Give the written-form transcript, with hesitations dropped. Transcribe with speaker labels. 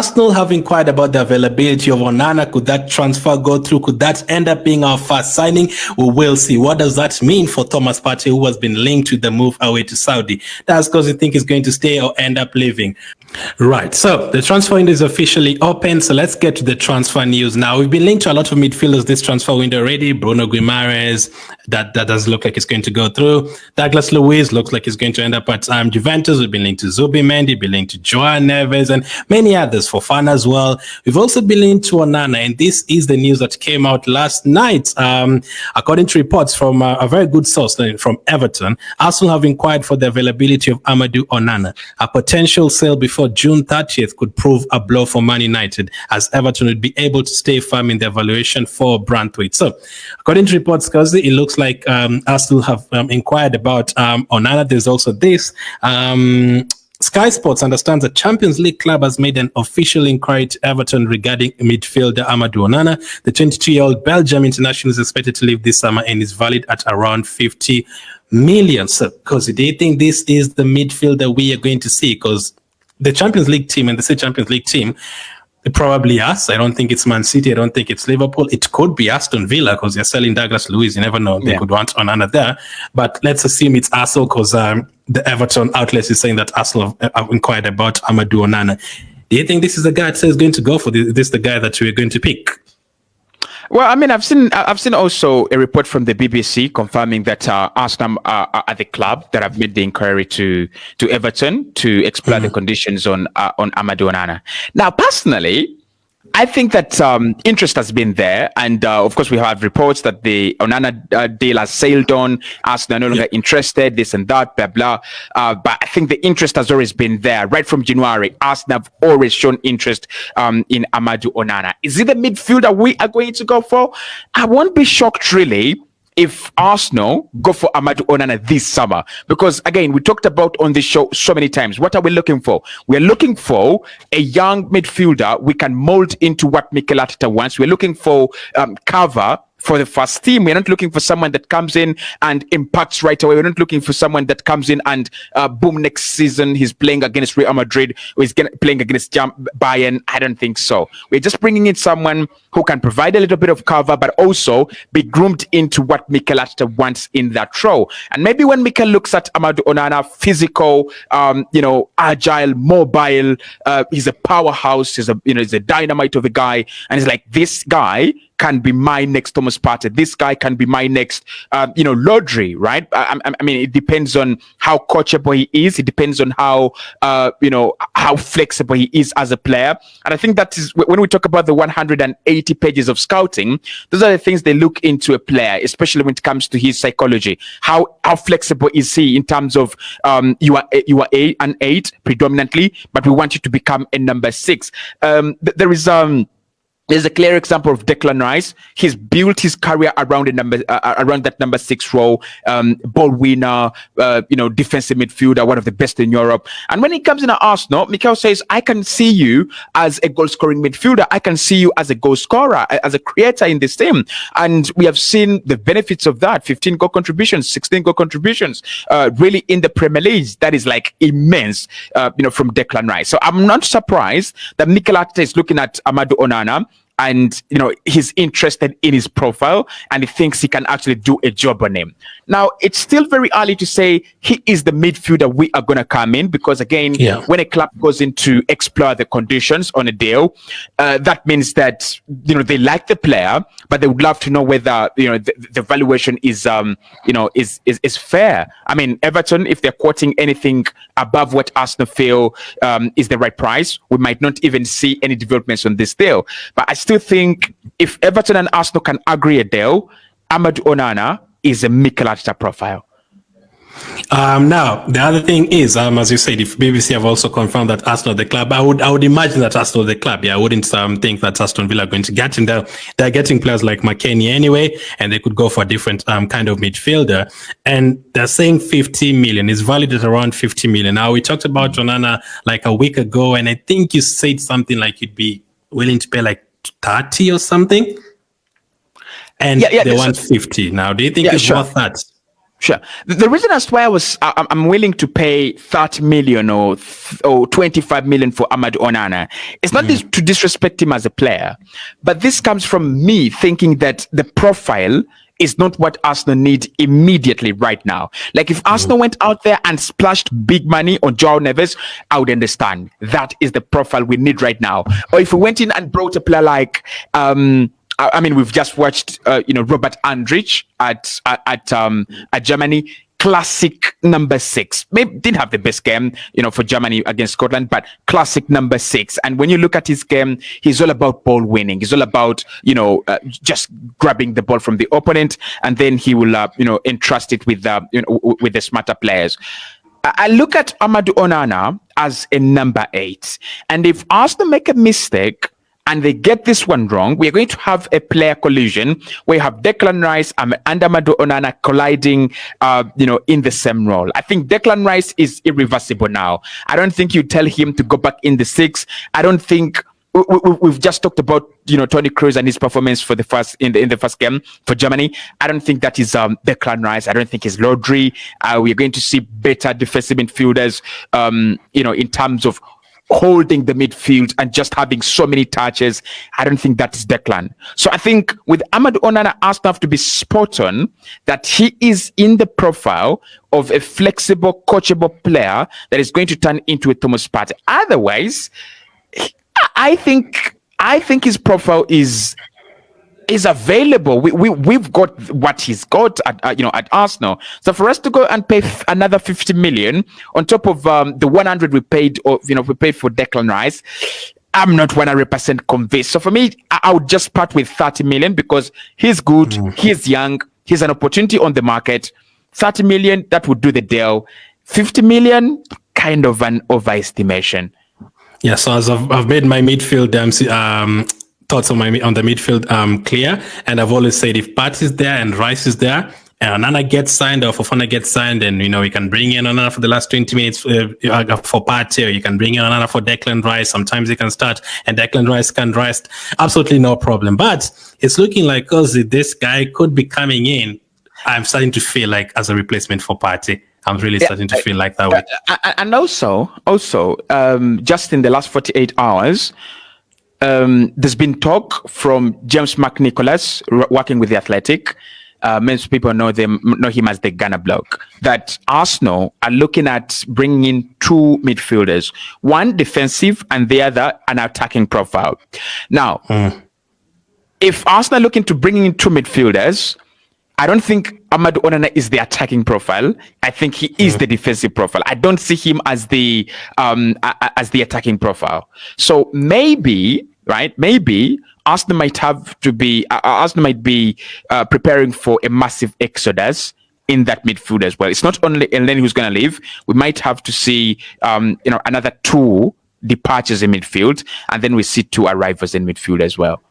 Speaker 1: Arsenal have inquired about the availability of Onana. Could that transfer go through? Could that end up being our first signing? We will see. What does that mean for Thomas Partey, who has been linked to the move away to Saudi? That's because you think he's going to stay or end up leaving. Right, so the transfer window is officially open. So let's get to the transfer news now. We've been linked to a lot of midfielders this transfer window already. Bruno Guimaraes, that does look like it's going to go through. Douglas Luiz looks like he's going to end up at Juventus. We've been linked to Zubimendi, been linked to Joao Neves, and many others, for fun as well. We've also been linked to Onana, and this is the news that came out last night. According to reports from a very good source from Everton, Arsenal have inquired for the availability of Amadou Onana. A potential sale before June 30th could prove a blow for Man United, as Everton would be able to stay firm in their valuation for Branthwaite. So, according to reports, it looks like Arsenal have inquired about Onana. There's also this. Sky Sports understands the Champions League club has made an official inquiry to Everton regarding midfielder Amadou Onana. The 22-year-old Belgium international is expected to leave this summer and is valued at around 50 million. So, because do you think this is the midfielder we are going to see? Because the Champions League team and the Champions League team, probably us. I don't think it's Man City. I don't think it's Liverpool. It could be Aston Villa because they're selling Douglas Luiz. You never know. They could want Onana there. But let's assume it's Arsenal because the Everton outlets is saying that Arsenal have inquired about Amadou Onana. Do you think this is the guy that says going to go for this? This is the guy that we're going to pick?
Speaker 2: Well, I mean, I've seen also a report from the BBC confirming that Arsenal are at the club that have made the inquiry to Everton to explore the conditions on Amadou Onana. Now, personally, I think that interest has been there, and of course we have reports that the Onana deal has sailed on. Arsenal are no longer interested, this and that, blah blah. But I think the interest has always been there right from January. Arsenal have always shown interest in Amadou Onana. Is it the midfielder we are going to go for? I won't be shocked really if Arsenal go for Amadou Onana this summer, because again, we talked about on the show so many times, what are we looking for? We're looking for a young midfielder we can mold into what Mikel Arteta wants. We're looking for cover for the first team. We're not looking for someone that comes in and impacts right away. We're not looking for someone that comes in and boom, next season he's playing against Real Madrid or he's playing against Bayern. I don't think so. We're just bringing in someone who can provide a little bit of cover, but also be groomed into what Mikel Arteta wants in that role. And maybe when Mikel looks at Amadou Onana, physical, agile, mobile, he's a powerhouse, he's a dynamite of a guy, and he's like, this guy can be my next Thomas Partey. This guy can be my next, Lodri, right? I mean, it depends on how coachable he is. It depends on how, how flexible he is as a player. And I think that is when we talk about the 180 pages of scouting, those are the things they look into a player, especially when it comes to his psychology. How flexible is he in terms of, you are an 8 predominantly, but we want you to become a number 6. There's a clear example of Declan Rice. He's built his career around around that number 6 role, ball winner, defensive midfielder, one of the best in Europe. And when he comes in at Arsenal, Mikel says, I can see you as a goal-scoring midfielder. I can see you as a goal scorer, as a creator in this team. And we have seen the benefits of that. 15 goal contributions, 16 goal contributions, really in the Premier League. That is like immense, from Declan Rice. So I'm not surprised that Mikel Arteta is looking at Amadou Onana and, he's interested in his profile and he thinks he can actually do a job on him. Now, it's still very early to say he is the midfielder we are going to come in because, again, when a club goes in to explore the conditions on a deal, that means that, they like the player, but they would love to know whether, the valuation is, is fair. I mean, Everton, if they're quoting anything above what Arsenal feel is the right price, we might not even see any developments on this deal. But I still think if Everton and Arsenal can agree a deal, Amadou Onana is a Mikel Arteta profile.
Speaker 1: Now, the other thing is, as you said, if BBC have also confirmed that Arsenal the club, I would imagine that Arsenal the club. I wouldn't think that Aston Villa are going to get in there. They're getting players like McKennie anyway, and they could go for a different kind of midfielder. And they're saying 50 million is valued at around 50 million. Now, we talked about Onana like a week ago, and I think you said something like you'd be willing to pay like 30 or something. And they want 50. Now, do you think it's worth that?
Speaker 2: Sure. The reason as to why I'm willing to pay 30 million or 25 million for Amadou Onana, it's not to disrespect him as a player, but this comes from me thinking that the profile is not what Arsenal need immediately right now. Like if Arsenal went out there and splashed big money on Joao Neves, I would understand. That is the profile we need right now. Or if we went in and brought a player like I mean, we've just watched, Robert Andrich at Germany. Classic number 6. Maybe didn't have the best game, for Germany against Scotland, but classic number 6. And when you look at his game, he's all about ball winning. He's all about, just grabbing the ball from the opponent, and then he will, entrust it with with the smarter players. I look at Amadou Onana as a number 8, and if Arsenal make a mistake and they get this one wrong, we are going to have a player collision where you have Declan Rice and Amadou Onana colliding, in the same role. I think Declan Rice is irreversible now. I don't think you tell him to go back in the 6. I don't think we've just talked about Toni Kroos and his performance for the first in the first game for Germany. I don't think that is Declan Rice. I don't think it's Rodri. We're going to see better defensive midfielders, in terms of holding the midfield and just having so many touches. I don't think that's Declan. So I think with Amadou Onana, Arsenal have to be spot on that he is in the profile of a flexible, coachable player that is going to turn into a Thomas Partey. Otherwise, I think his profile is available. We've got what he's got at Arsenal. So for us to go and pay another 50 million on top of the 100 we paid, we paid for Declan Rice, I'm not 100% convinced. So for me, I would just part with 30 million because he's good, he's young, he's an opportunity on the market. 30 million, that would do the deal. 50 million, kind of an overestimation.
Speaker 1: Yeah, so as I've made my midfield thoughts on the midfield clear, and I've always said if Partey is there and Rice is there and Onana gets signed or Fofana gets signed, then we can bring in Onana for the last 20 minutes for Partey, or you can bring in Onana for Declan Rice. Sometimes he can start and Declan Rice can rest. Absolutely no problem. But it's looking like this guy could be coming in. I'm starting to feel like as a replacement for Partey. I'm really starting to feel like that way.
Speaker 2: And also, just in the last 48 hours, there's been talk from James McNicholas, working with the Athletic. Most people know him as the Ghana bloke. That Arsenal are looking at bringing in 2 midfielders, one defensive and the other an attacking profile. Now, if Arsenal are looking to bring in 2 midfielders, I don't think Amadou Onana is the attacking profile. I think he is the defensive profile. I don't see him as the attacking profile. So maybe Arsenal might be preparing for a massive exodus in that midfield as well. It's not only Elneny who's going to leave. We might have to see another 2 departures in midfield, and then we see 2 arrivals in midfield as well.